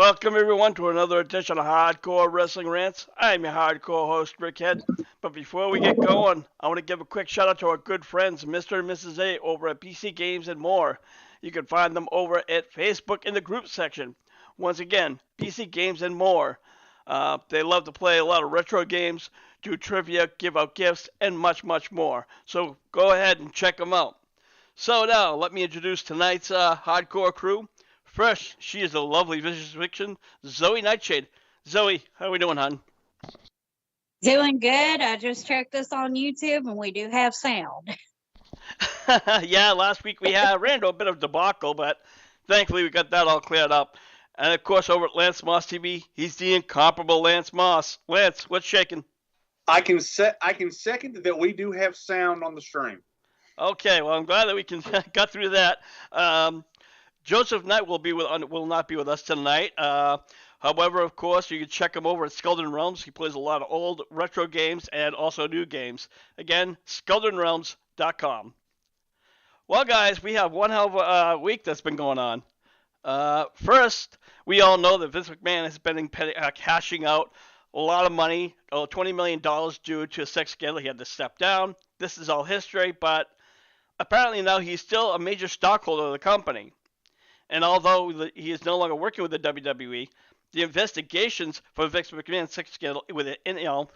Welcome everyone to another edition of Hardcore Wrestling Rants. I'm your hardcore host, Rick Head. But before we get going, I want to give a quick shout out to our good friends, Mr. and Mrs. A, over at PC Games and More. You can find them over at Facebook in the group section. Once again, PC Games and More. They love to play a lot of retro games, do trivia, give out gifts, and much, much more. So go ahead and check them out. So now, let me introduce tonight's hardcore crew. First, she is a lovely vicious fiction, Zoe Nightshade. Zoe, how are we doing, hon? Doing good. I just checked this on YouTube, and we do have sound. Yeah, last week we ran into a bit of debacle, but thankfully we got that all cleared up. And of course, over at Lance Moss TV, he's the incomparable Lance Moss. Lance, what's shaking? I can second that we do have sound on the stream. Okay, well, I'm glad that we got through that. Joseph Knight will not be with us tonight. However, of course, you can check him over at Skeldon Realms. He plays a lot of old retro games and also new games. Again, SkeldonRealms.com. Well, guys, we have one hell of a week that's been going on. First, we all know that Vince McMahon has been cashing out a lot of money, $20 million due to a sex scandal. He had to step down. This is all history, but apparently now he's still a major stockholder of the company. And although he is no longer working with the WWE, the investigations for Vince McMahon's sex scandal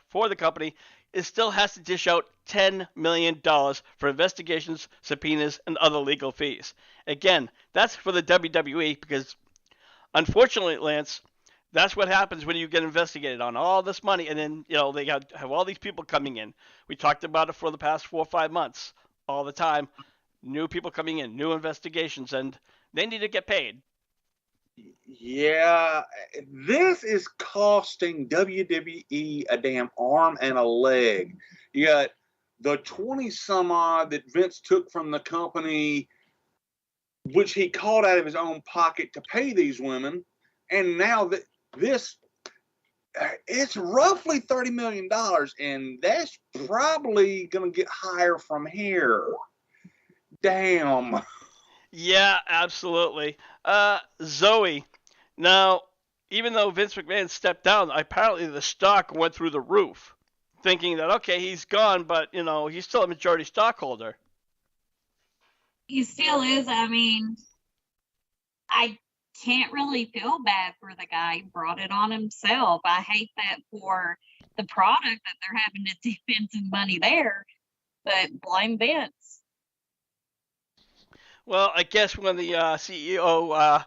for the company still has to dish out $10 million for investigations, subpoenas, and other legal fees. Again, that's for the WWE because, unfortunately, Lance, that's what happens when you get investigated on all this money, and then they have all these people coming in. We talked about it for the past 4 or 5 months, all the time. New people coming in, new investigations, and they need to get paid. Yeah, this is costing WWE a damn arm and a leg. You got the 20 some odd that Vince took from the company, which he called out of his own pocket to pay these women, and now that this, it's roughly $30 million, and that's probably going to get higher from here. Damn. Yeah, absolutely. Zoe, now, even though Vince McMahon stepped down, apparently the stock went through the roof, thinking that, okay, he's gone, but, he's still a majority stockholder. He still is. I mean, I can't really feel bad for the guy. He brought it on himself. I hate that for the product that they're having to spend some money there, but blame Vince. Well, I guess when the CEO,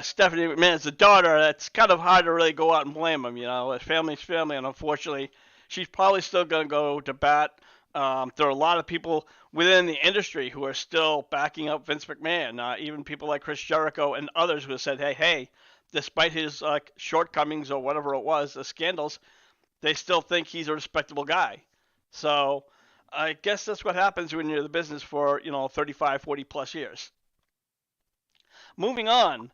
Stephanie McMahon, is the daughter, it's kind of hard to really go out and blame him. Family's family, and unfortunately, she's probably still going to go to bat. There are a lot of people within the industry who are still backing up Vince McMahon, even people like Chris Jericho and others who have said, hey, despite his shortcomings or whatever it was, the scandals, they still think he's a respectable guy. So I guess that's what happens when you're in the business for, 35, 40 plus years. Moving on.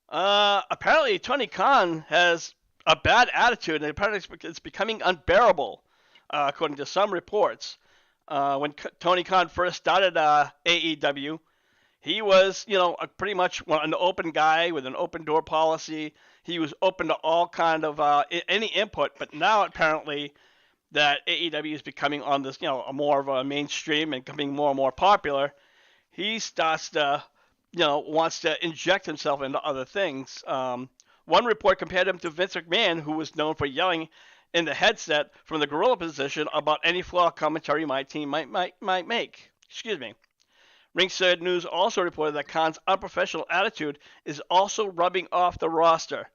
Apparently, Tony Khan has a bad attitude, and apparently it's becoming unbearable, according to some reports. When Tony Khan first started AEW, he was, pretty much an open guy with an open door policy. He was open to all kind of any input, but now apparently that AEW is becoming on this, more of a mainstream and becoming more and more popular, he starts to, wants to inject himself into other things. One report compared him to Vince McMahon, who was known for yelling in the headset from the gorilla position about any flaw commentary my team might make. Excuse me. Ringside News also reported that Khan's unprofessional attitude is also rubbing off the roster.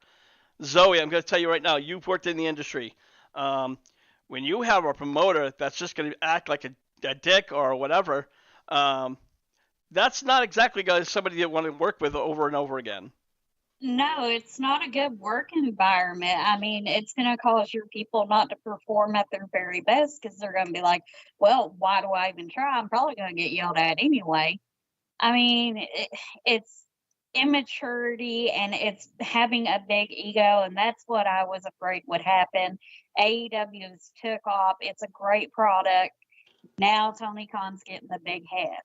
Zoe, I'm going to tell you right now, you've worked in the industry. When you have a promoter that's just going to act like a dick or whatever, that's not exactly somebody you want to work with over and over again. No, it's not a good work environment. I mean, it's going to cause your people not to perform at their very best because they're going to be like, well, why do I even try? I'm probably going to get yelled at anyway. I mean, it's immaturity and it's having a big ego, and that's what I was afraid would happen. AEW has took off. It's a great product. Now Tony Khan's getting the big head.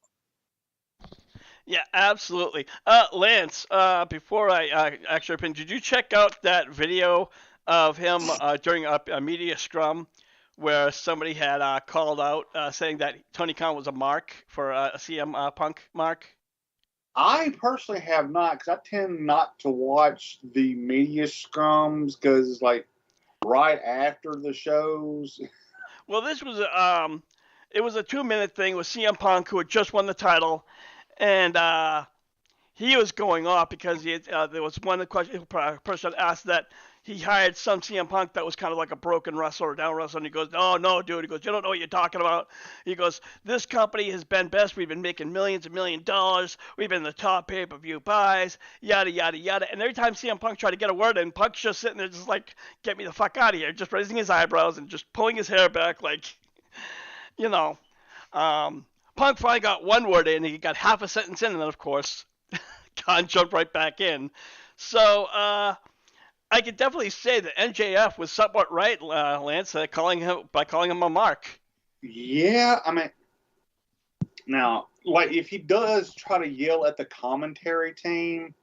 Yeah, absolutely. Lance, before I actually open, did you check out that video of him during a media scrum where somebody had called out saying that Tony Khan was a mark for a CM Punk mark? I personally have not, because I tend not to watch the media scrums because, like, right after the shows. Well, it was a 2 minute thing with CM Punk who had just won the title, and he was going off because there was one person asked that he hired some CM Punk that was kind of like a broken wrestler or down wrestler, and he goes, "Oh no, dude," he goes, "You don't know what you're talking about." He goes, "This company has been best. We've been making millions and million dollars. We've been the top pay-per-view buys, yada yada yada." And every time CM Punk tried to get a word in, Punk's just sitting there, just like, "Get me the fuck out of here," just raising his eyebrows and just pulling his hair back, like, you know. Um, Punk finally got one word in, and he got half a sentence in, and then of course Khan jumped right back in. So I could definitely say that MJF was somewhat right, Lance, calling him a mark. Yeah, I mean, now, like, if he does try to yell at the commentary team,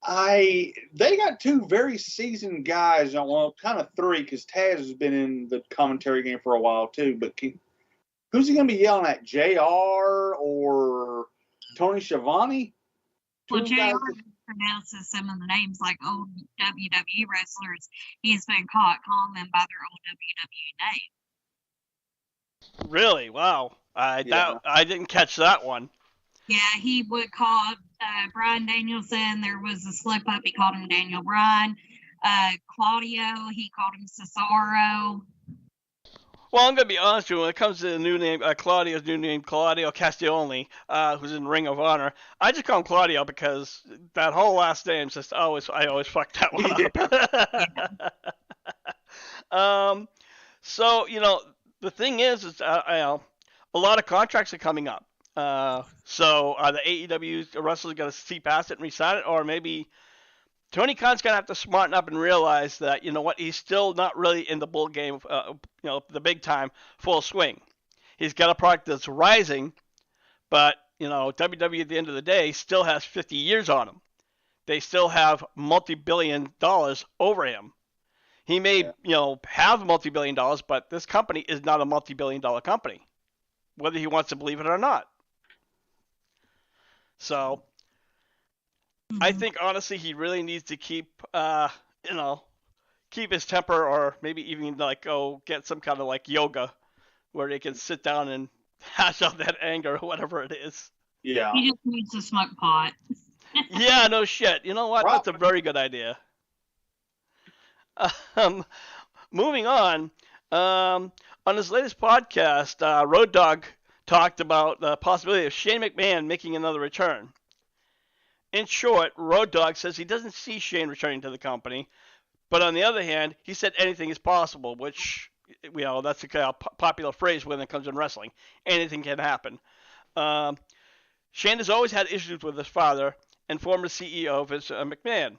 they got two very seasoned guys. Well, kind of three, because Taz has been in the commentary game for a while too. But who's he going to be yelling at? JR or Tony Schiavone? Well, Two JR guys. pronounces some of the names like old WWE wrestlers. He's been caught calling them by their old WWE name. Really? Wow. Yeah. I didn't catch that one. Yeah, he would call Brian Danielson. There was a slip up. He called him Daniel Bryan. Claudio, he called him Cesaro. Well, I'm gonna be honest with you. When it comes to the new name, Claudio's new name, Claudio Castiglione, who's in Ring of Honor, I just call him Claudio because that whole last name just I always fuck that one up. So the thing is a lot of contracts are coming up. So are the AEW wrestlers going to see past it and resign it, or maybe Tony Khan's going to have to smarten up and realize that he's still not really in the bull game, the big time full swing. He's got a product that's rising, but WWE at the end of the day still has 50 years on him. They still have multi-billion dollars over him. He may, have multi-billion dollars, but this company is not a multi-billion dollar company, whether he wants to believe it or not. So I think honestly he really needs to keep his temper, or maybe even like go get some kind of like yoga where they can sit down and hash out that anger or whatever it is. Yeah. He just needs to smoke pot. Yeah, no shit. You know what? That's a very good idea. Moving on. On his latest podcast, Road Dogg talked about the possibility of Shane McMahon making another return. In short, Road Dogg says he doesn't see Shane returning to the company, but on the other hand, he said anything is possible, which that's a popular phrase when it comes in wrestling. Anything can happen. Shane has always had issues with his father and former CEO Vince McMahon.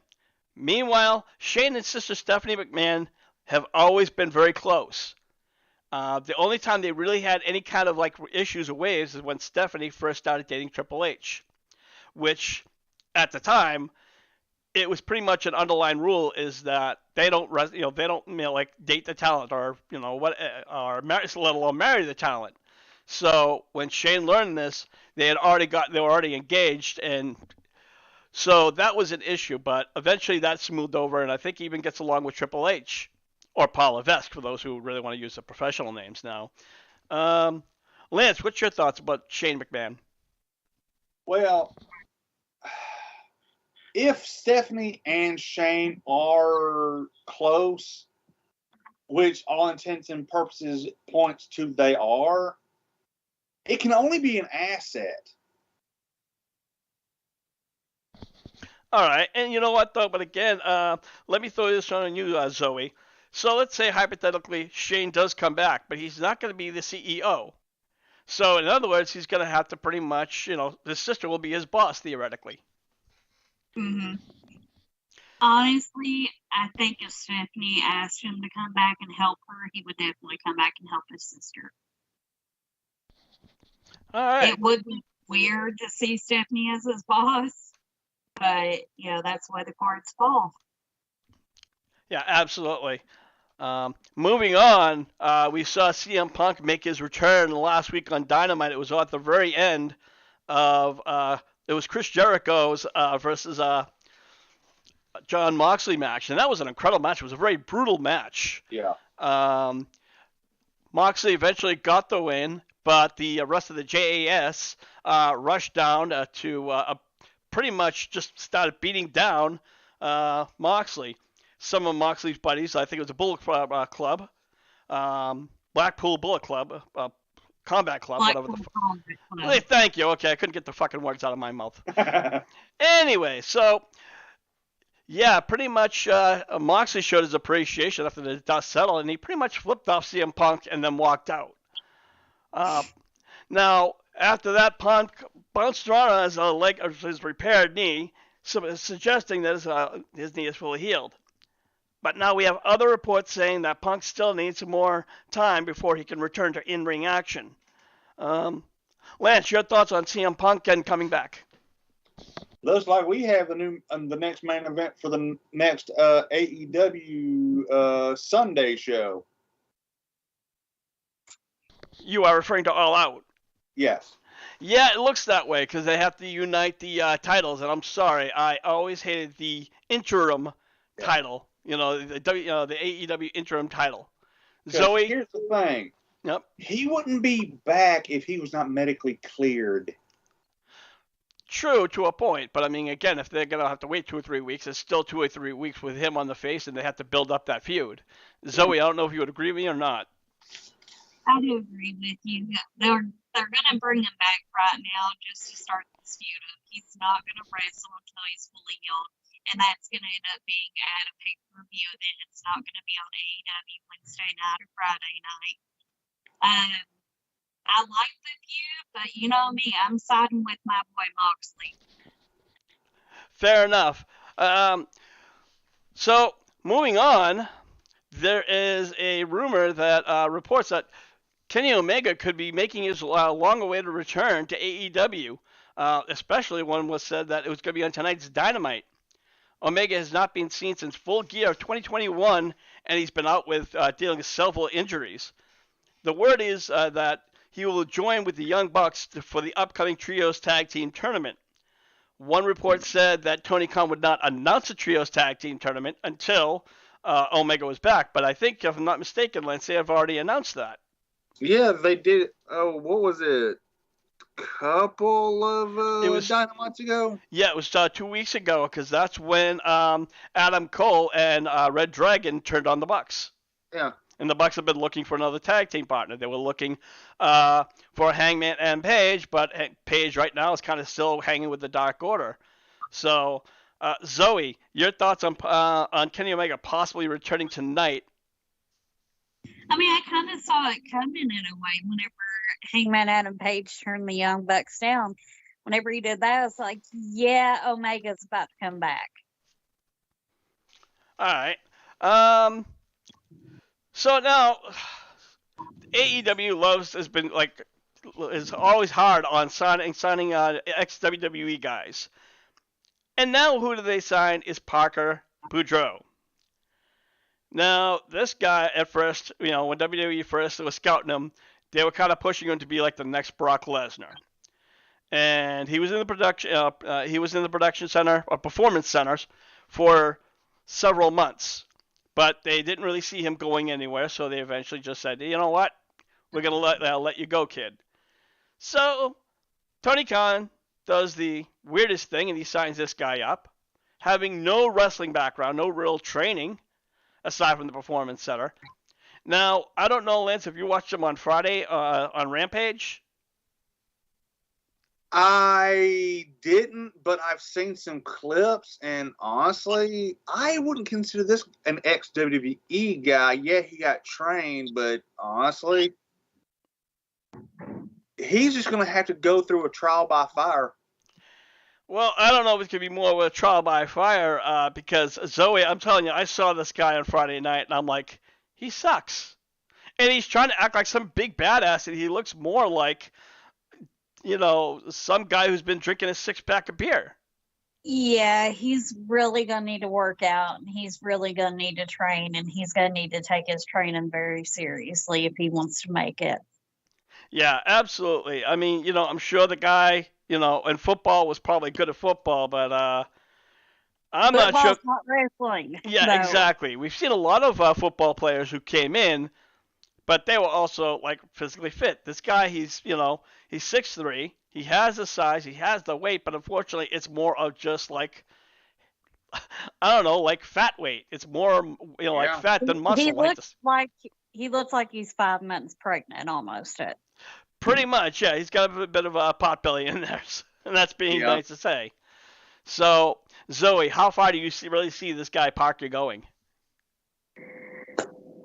Meanwhile, Shane and sister Stephanie McMahon have always been very close. The only time they really had any kind of like issues or waves is when Stephanie first started dating Triple H, which at the time it was pretty much an underlying rule is that they don't like date the talent or or let alone marry the talent. So when Shane learned this, they were already engaged, and so that was an issue. But eventually that smoothed over, and I think he even gets along with Triple H or Paul Levesque for those who really want to use the professional names now. Lance, what's your thoughts about Shane McMahon? Well, if Stephanie and Shane are close, which all intents and purposes points to they are, it can only be an asset. All right, and you know what though? But again, let me throw this on you, Zoe. So let's say hypothetically Shane does come back, but he's not going to be the CEO. So in other words, he's going to have to pretty much, his sister will be his boss theoretically. Mm-hmm. Honestly, I think if Stephanie asked him to come back and help her, he would definitely come back and help his sister. All right. It would be weird to see Stephanie as his boss, but that's why the cards fall. Yeah, absolutely. Moving on, we saw CM Punk make his return last week on Dynamite. It was at the very end of it was Chris Jericho's versus John Moxley match, and that was an incredible match. It was a very brutal match. Yeah. Moxley eventually got the win, but the rest of the JAS rushed down to pretty much just started beating down Moxley. Some of Moxley's buddies, I think it was a Bullet Club, Blackpool Bullet Club, Combat Club, whatever the fuck. Hey, thank you. Okay, I couldn't get the fucking words out of my mouth. Anyway, so yeah, pretty much Moxley showed his appreciation after the dust settled, and he pretty much flipped off CM Punk and then walked out. Now, after that, Punk bounced around on his leg, his repaired knee, suggesting that his knee is fully healed. But now we have other reports saying that Punk still needs some more time before he can return to in-ring action. Lance, your thoughts on CM Punk and coming back? Looks like we have the next main event for the next AEW Sunday show. You are referring to All Out? Yes. Yeah, it looks that way because they have to unite the titles, and I'm sorry, I always hated the interim title. The AEW interim title. Zoe. Here's the thing. Yep. He wouldn't be back if he was not medically cleared. True, to a point, but I mean, again, if they're gonna have to wait 2 or 3 weeks, it's still 2 or 3 weeks with him on the face, and they have to build up that feud. Zoe, I don't know if you would agree with me or not. I do agree with you. They're gonna bring him back right now just to start this feud up. He's not gonna wrestle until he's fully healed, and that's gonna end up being at a pay-per-view event. It's not gonna be on AEW Wednesday night or Friday night. I like the feud, but you know me, I'm siding with my boy Moxley. Fair enough. So, moving on, there is a rumor that reports that Kenny Omega could be making his long-awaited return to AEW. Especially one was said that it was going to be on tonight's Dynamite. Omega has not been seen since Full Gear of 2021, and he's been out with dealing with several injuries. The word is that he will join with the Young Bucks for the upcoming Trios Tag Team Tournament. One report said that Tony Khan would not announce a Trios Tag Team Tournament until Omega was back. But I think, if I'm not mistaken, Lance, they have already announced that. Yeah, they did. Oh, what was it? Couple of Dynamites ago? Yeah, it was 2 weeks ago, because that's when Adam Cole and Red Dragon turned on the Bucks. Yeah. And the Bucks have been looking for another tag team partner. They were looking for Hangman and Page, but Page right now is kind of still hanging with the Dark Order. So, Zoe, your thoughts on Kenny Omega possibly returning tonight? I mean, I kind of saw it coming in a way whenever Hangman Adam Page turned the Young Bucks down. Whenever he did that, I was like, yeah, Omega's about to come back. All right. So now, AEW is always hard on signing ex-WWE guys. And now who do they sign is Parker Boudreaux. Now, this guy at first, when WWE first was scouting him, they were kind of pushing him to be like the next Brock Lesnar. And he was in the production center or performance centers for several months. But they didn't really see him going anywhere, so they eventually just said, you know what? We're going to let you go, kid. So, Tony Khan does the weirdest thing, and he signs this guy up, having no wrestling background, no real training, aside from the Performance Center. Now, I don't know, Lance, if you watched him on Friday on Rampage. I didn't, but I've seen some clips, and honestly, I wouldn't consider this an ex-WWE guy. Yeah, he got trained, but honestly, he's just going to have to go through a trial by fire. Well, I don't know if it's going to be more of a trial by fire because, Zoe, I'm telling you, I saw this guy on Friday night, and I'm like, he sucks. And he's trying to act like some big badass, and he looks more like some guy who's been drinking a 6-pack of beer. Yeah, he's really going to need to work out, and he's really going to need to train, and he's going to need to take his training very seriously if he wants to make it. Yeah, absolutely. I mean, I'm sure the guy, in football was probably good at football, but I'm not sure. Football's not wrestling, Yeah, though. exactly. We've seen a lot of football players who came in, but they were also like physically fit. This guy, he's 6'3". He has the size, he has the weight, but unfortunately, it's more of just like I don't know, like fat weight. It's more, like Yeah. fat than He muscle. Like looks this. like he looks like he's 5 months pregnant, almost. It. Pretty much, yeah. He's got a bit of a pot belly in there, and that's being Yeah. nice to say. So, Zoe, how far do you really see this guy Parker going?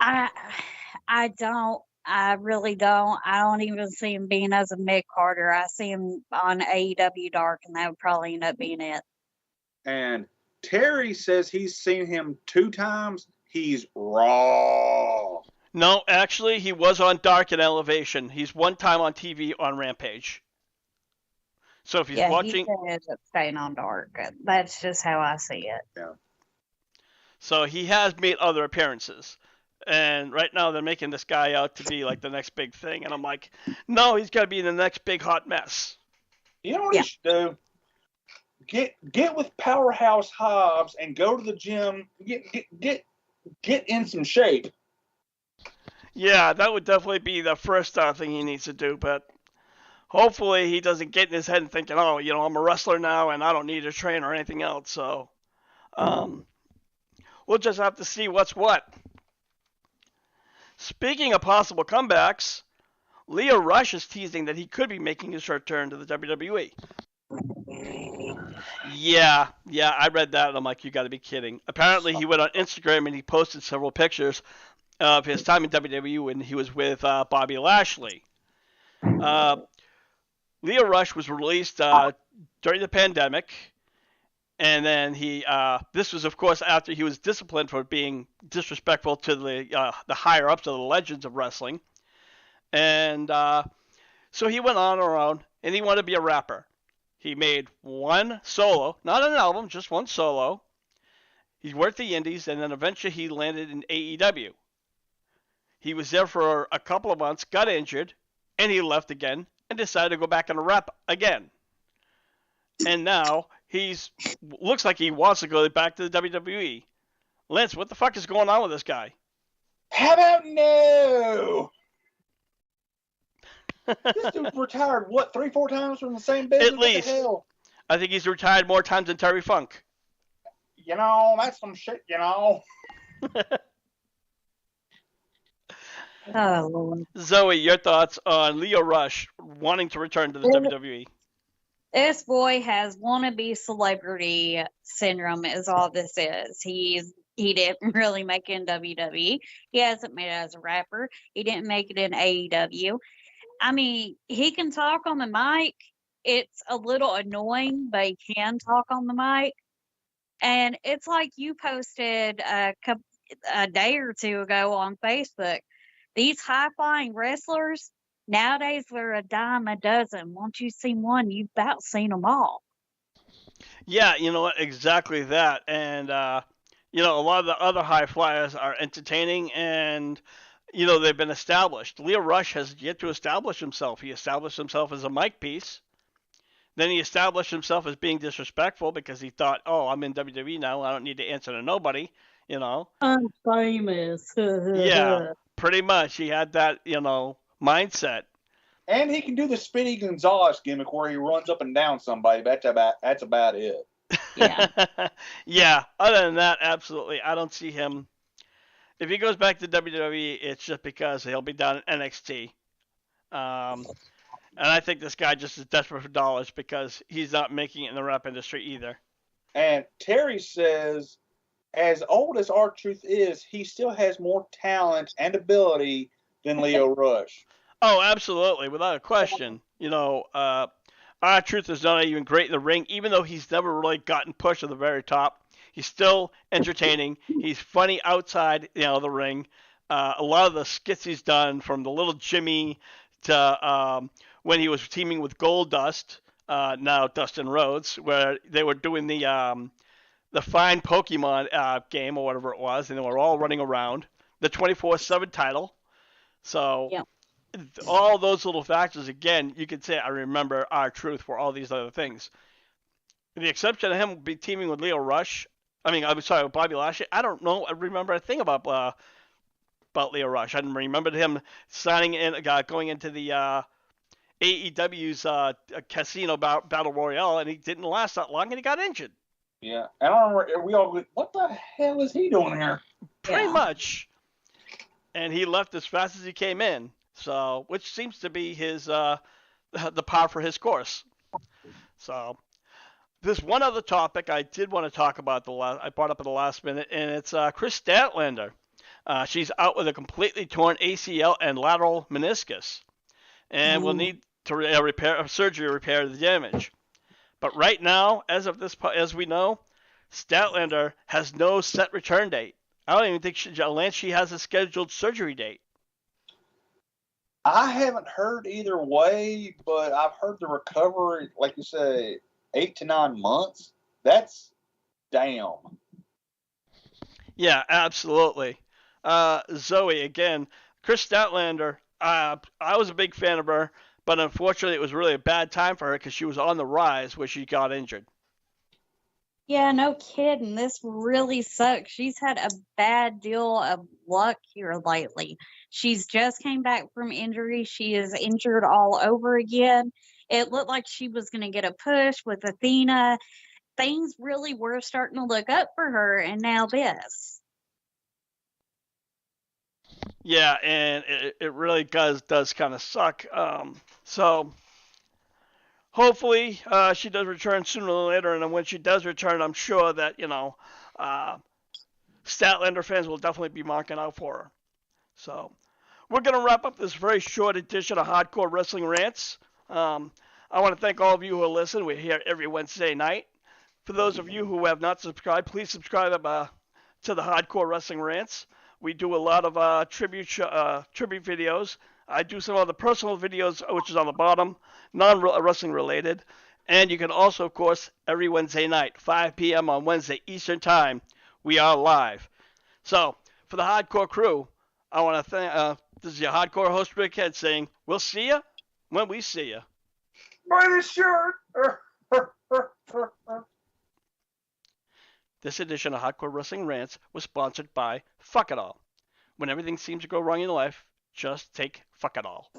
I don't. I really don't. I don't even see him being as a mid Carter. I see him on AEW Dark, and that would probably end up being it. And Terry says he's seen him 2 times. He's raw. No, actually, he was on Dark and Elevation. He's one time on TV on Rampage. So if he's watching, he says it's staying on Dark. That's just how I see it. Yeah. So he has made other appearances. And right now they're making this guy out to be like the next big thing. And I'm like, no, he's got to be the next big hot mess. You know what he should do? Get with Powerhouse Hobbs and go to the gym. Get in some shape. Yeah, that would definitely be the first thing he needs to do. But hopefully he doesn't get in his head and thinking, oh, I'm a wrestler now and I don't need to train or anything else. So we'll just have to see what's what. Speaking of possible comebacks, Leo Rush is teasing that he could be making his return to the WWE. Yeah, I read that and I'm like, you got to be kidding. Apparently, he went on Instagram and he posted several pictures of his time in WWE when he was with Bobby Lashley. Leo Rush was released during the pandemic, and then this was, of course, after he was disciplined for being disrespectful to the higher-ups of the legends of wrestling. And so he went on around, and he wanted to be a rapper. He made one solo, not an album, just one solo. He worked the indies, and then eventually he landed in AEW. He was there for a couple of months, got injured, and he left again, and decided to go back and rap again. And now looks like he wants to go back to the WWE. Lance, what the fuck is going on with this guy? How about no? This dude's retired, 3-4 times from the same business? At least. What the hell? I think he's retired more times than Terry Funk. That's some shit, Oh, Lord. Zoe, your thoughts on Leo Rush wanting to return to the WWE? This boy has wannabe celebrity syndrome is all this is. He didn't really make it in WWE. He hasn't made it as a rapper. He didn't make it in AEW. I mean, he can talk on the mic. It's a little annoying, but he can talk on the mic. And it's like you posted a day or two ago on Facebook. These high-flying wrestlers, nowadays they're a dime a dozen. Once you've seen one, you've about seen them all. Yeah, exactly that. And, a lot of the other high flyers are entertaining and, they've been established. Leo Rush has yet to establish himself. He established himself as a mic piece. Then he established himself as being disrespectful because he thought, oh, I'm in WWE now. I don't need to answer to nobody, I'm famous. Yeah, pretty much. He had that, mindset. And he can do the Speedy Gonzalez gimmick where he runs up and down somebody. That's about it. Yeah. Yeah, other than that, absolutely. I don't see him. If he goes back to WWE, it's just because he'll be down in NXT. And I think this guy just is desperate for dollars because he's not making it in the rap industry either. And Terry says, as old as R-Truth is, he still has more talent and ability than Leo Rush. Oh, absolutely, without a question. R-Truth is not even great in the ring, even though he's never really gotten pushed to the very top. He's still entertaining. He's funny outside, the ring. A lot of the skits he's done, from the little Jimmy to when he was teaming with Goldust, now Dustin Rhodes, where they were doing the Find Pokemon game or whatever it was, and they were all running around the 24/7 title. So Yeah. all those little factors, again, you could say I remember R-Truth for all these other things. With the exception of him be teaming with Leo Rush, I'm sorry, with Bobby Lashley, I don't know, I remember a thing about Leo Rush. I didn't remember him signing in, going into the AEW's Casino Battle Royale, and he didn't last that long, and he got injured. Yeah, and I remember we all, what the hell is he doing here? Pretty Yeah. much. And he left as fast as he came in, so which seems to be his the par for his course. So there's one other topic I did want to talk about I brought up at the last minute, and it's Chris Statlander. She's out with a completely torn ACL and lateral meniscus, and will need to repair surgery to repair the damage. But right now, as we know, Statlander has no set return date. I don't even think she has a scheduled surgery date. I haven't heard either way, but I've heard the recovery, like you say, 8 to 9 months. That's damn. Yeah, absolutely. Zoe, again, Chris Statlander, I was a big fan of her, but unfortunately it was really a bad time for her because she was on the rise where she got injured. Yeah, no kidding. This really sucks. She's had a bad deal of luck here lately. She's just came back from injury. She is injured all over again. It looked like she was going to get a push with Athena. Things really were starting to look up for her, and now this. Yeah, and it really does kind of suck. So hopefully she does return sooner than later, and then when she does return, I'm sure that Statlander fans will definitely be marking out for her. So we're gonna wrap up this very short edition of Hardcore Wrestling Rants. I want to thank all of you who listen. We're here every Wednesday night. For those of you who have not subscribed, please subscribe to the Hardcore Wrestling Rants. We do a lot of tribute videos. I do some of the personal videos, which is on the bottom, non-wrestling related. And you can also, of course, every Wednesday night, 5 p.m. on Wednesday Eastern Time, we are live. So, for the Hardcore crew, I want to thank, this is your Hardcore host, Rick Head, saying, we'll see you when we see you. Buy the shirt! This edition of Hardcore Wrestling Rants was sponsored by Fuck It All. When everything seems to go wrong in life, just take Fuck It All.